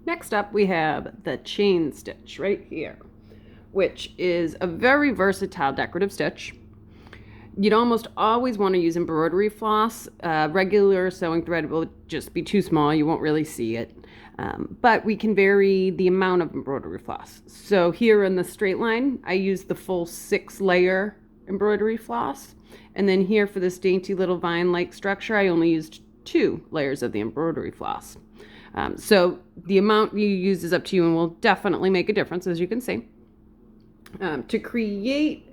Next up, we have the chain stitch right here, which is a very versatile decorative stitch. You'd almost always want to use embroidery floss. Regular sewing thread will just be too small. You won't really see it. But we can vary the amount of embroidery floss. So here in the straight line, I use the full 6-layer embroidery floss. And then here for this dainty little vine-like structure, I only used 2 layers of the embroidery floss. So the amount you use is up to you and will definitely make a difference, as you can see. To create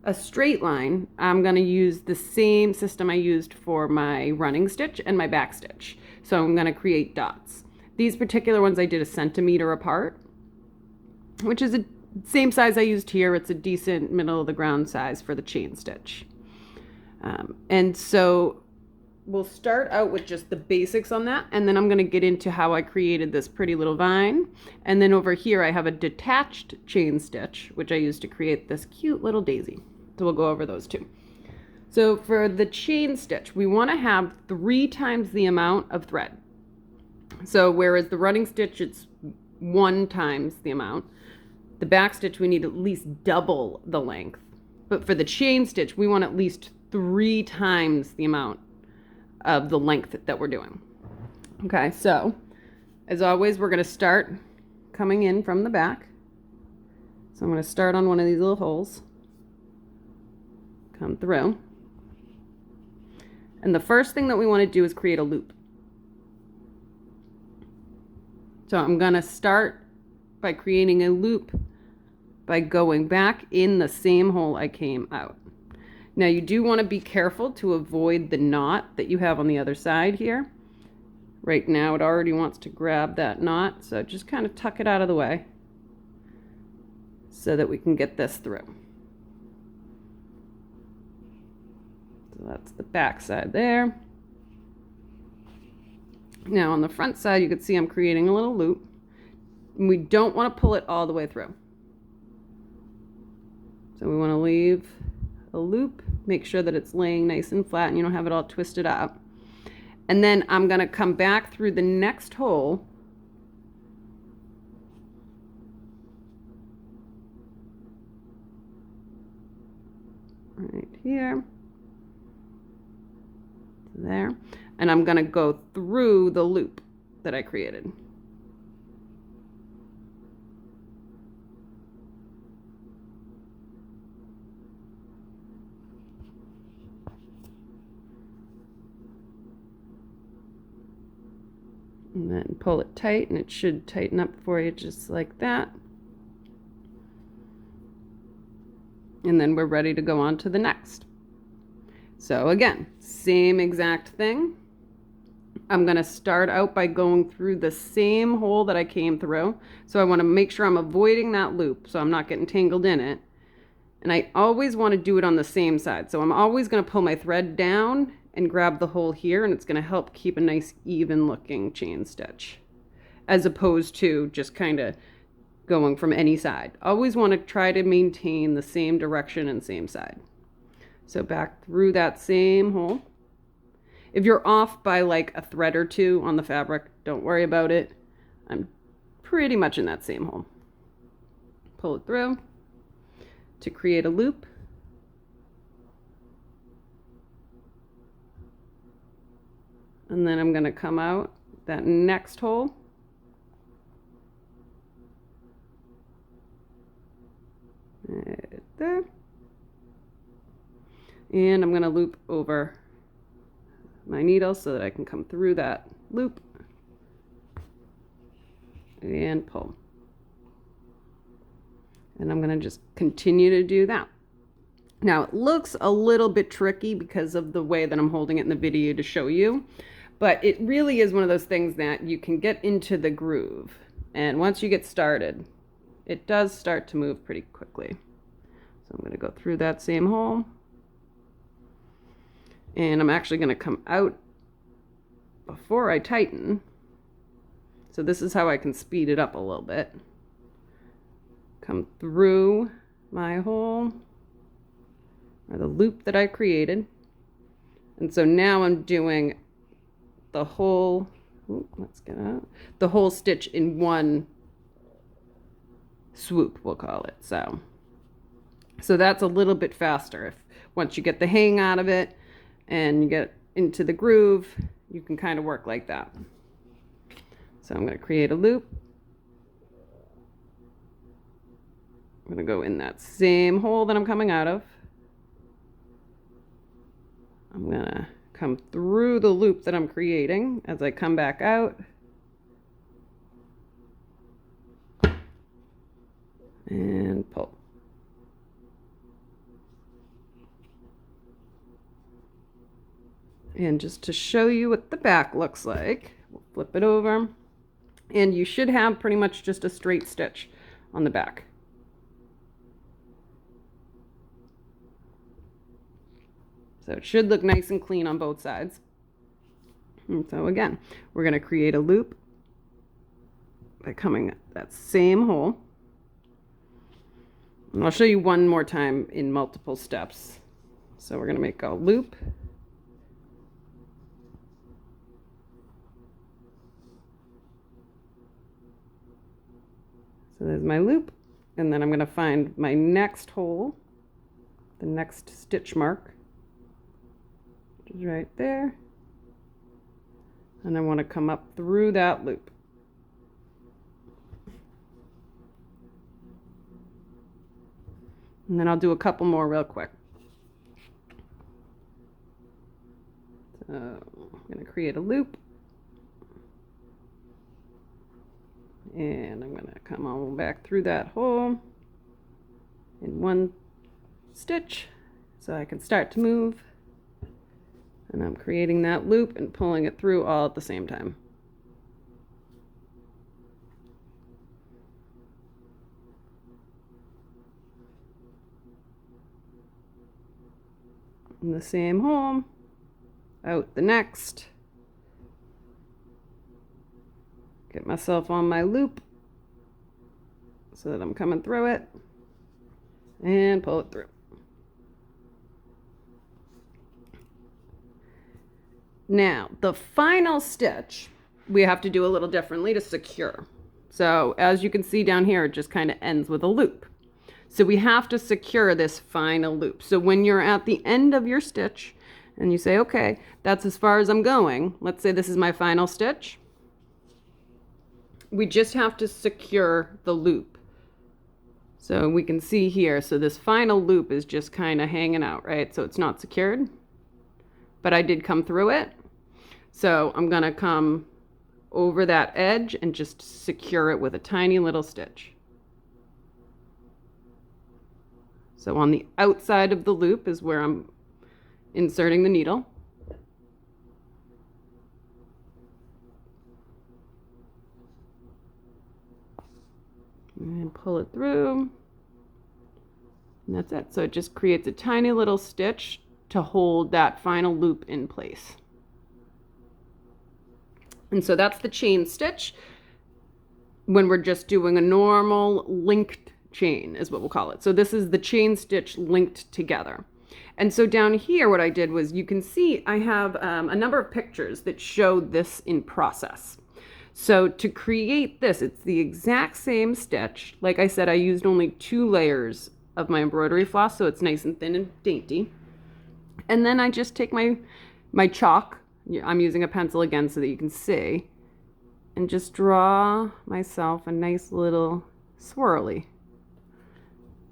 a straight line, I'm going to use the same system I used for my running stitch and my back stitch. So I'm going to create dots. These particular ones I did 1 centimeter apart, which is the same size I used here. It's a decent middle of the ground size for the chain stitch. And so we'll start out with just the basics on that, and then I'm going to get into how I created this pretty little vine. And then over here I have a detached chain stitch, which I used to create this cute little daisy. So we'll go over those two. So for the chain stitch, we want to have 3 times the amount of thread. So whereas the running stitch, it's 1 times the amount, the back stitch, we need at least double the length. But for the chain stitch, we want at least 3 times the amount of the length that we're doing. Okay, so as always, we're going to start coming in from the back. So I'm going to start on one of these little holes, come through. And the first thing that we want to do is create a loop. So I'm going to start by creating a loop by going back in the same hole I came out. Now you do want to be careful to avoid the knot that you have on the other side here. Right now it already wants to grab that knot, so just kind of tuck it out of the way so that we can get this through. So that's the back side there. Now on the front side, you can see I'm creating a little loop. And we don't want to pull it all the way through. So we want to leave a loop, make sure that it's laying nice and flat and you don't have it all twisted up. And then I'm going to come back through the next hole right here, there, and I'm going to go through the loop that I created. And then pull it tight, and it should tighten up for you just like that. And then we're ready to go on to the next. So again, same exact thing. I'm going to start out by going through the same hole that I came through. So I want to make sure I'm avoiding that loop so I'm not getting tangled in it. And I always want to do it on the same side. So I'm always going to pull my thread down and grab the hole here, and it's going to help keep a nice even looking chain stitch, as opposed to just kind of going from any side. Always want to try to maintain the same direction and same side. So back through that same hole. If you're off by like a thread or 2 on the fabric, don't worry about it. I'm pretty much in that same hole. Pull it through to create a loop. And then I'm going to come out that next hole. Right there. And I'm going to loop over my needle so that I can come through that loop and pull. And I'm going to just continue to do that. Now it looks a little bit tricky because of the way that I'm holding it in the video to show you, but it really is one of those things that you can get into the groove. And once you get started, it does start to move pretty quickly. So I'm going to go through that same hole. And I'm actually going to come out before I tighten. So this is how I can speed it up a little bit. Come through my hole, or the loop that I created. And so now I'm doing the whole let's get out the whole stitch in one swoop, we'll call it. So that's a little bit faster. If once you get the hang out of it and you get into the groove, you can kind of work like that. So I'm going to create a loop. I'm going to go in that same hole that I'm coming out of. I'm going to come through the loop that I'm creating as I come back out. And pull. And just to show you what the back looks like, we'll flip it over. And you should have pretty much just a straight stitch on the back. So it should look nice and clean on both sides. And so again, we're going to create a loop by coming that same hole. And I'll show you one more time in multiple steps. So we're going to make a loop. So there's my loop, and then I'm going to find my next hole, the next stitch mark, which is right there. And I want to come up through that loop. And then I'll do a couple more real quick. So I'm going to create a loop. And I'm going to come on back through that hole in one stitch so I can start to move. And I'm creating that loop and pulling it through all at the same time. In the same hole, out the next. Get myself on my loop so that I'm coming through it and pull it through. Now, the final stitch we have to do a little differently to secure. So as you can see down here, it just kind of ends with a loop. So we have to secure this final loop. So when you're at the end of your stitch and you say, okay, that's as far as I'm going. Let's say this is my final stitch. We just have to secure the loop. So we can see here, so this final loop is just kind of hanging out, right? So it's not secured, but I did come through it. So I'm gonna come over that edge and just secure it with a tiny little stitch. So on the outside of the loop is where I'm inserting the needle. And pull it through. And that's it. So it just creates a tiny little stitch to hold that final loop in place. And so that's the chain stitch when we're just doing a normal linked chain is what we'll call it. So this is the chain stitch linked together. And so down here what I did was, you can see I have a number of pictures that show this in process. So to create this, it's the exact same stitch. Like I said, I used only 2 layers of my embroidery floss, so it's nice and thin and dainty. And then I just take my chalk, I'm using a pencil again so that you can see, and just draw myself a nice little swirly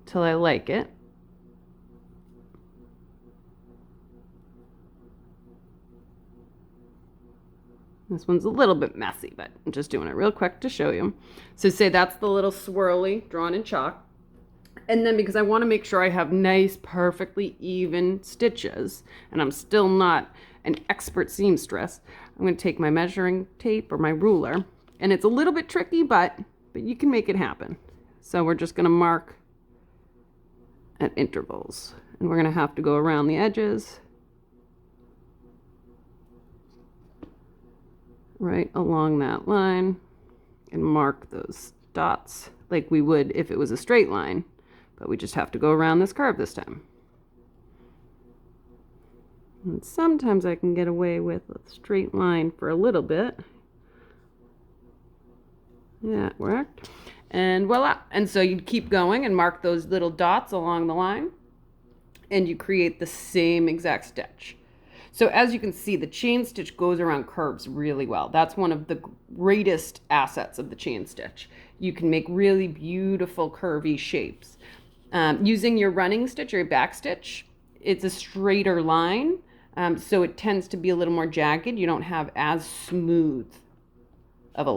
till I like it. This one's a little bit messy, but I'm just doing it real quick to show you. So say that's the little swirly drawn in chalk. And then because I want to make sure I have nice, perfectly even stitches, and I'm still not an expert seamstress, I'm going to take my measuring tape or my ruler. And it's a little bit tricky, but you can make it happen. So we're just going to mark at intervals. And we're going to have to go around the edges. Right along that line and mark those dots like we would if it was a straight line, but we just have to go around this curve this time. And sometimes I can get away with a straight line for a little bit, Yeah, it worked. And voila. And so you keep going and mark those little dots along the line, and you create the same exact stitch. So as you can see, the chain stitch goes around curves really well. That's one of the greatest assets of the chain stitch. You can make really beautiful curvy shapes. Using your running stitch or your back stitch, it's a straighter line, so it tends to be a little more jagged. You don't have as smooth of a look.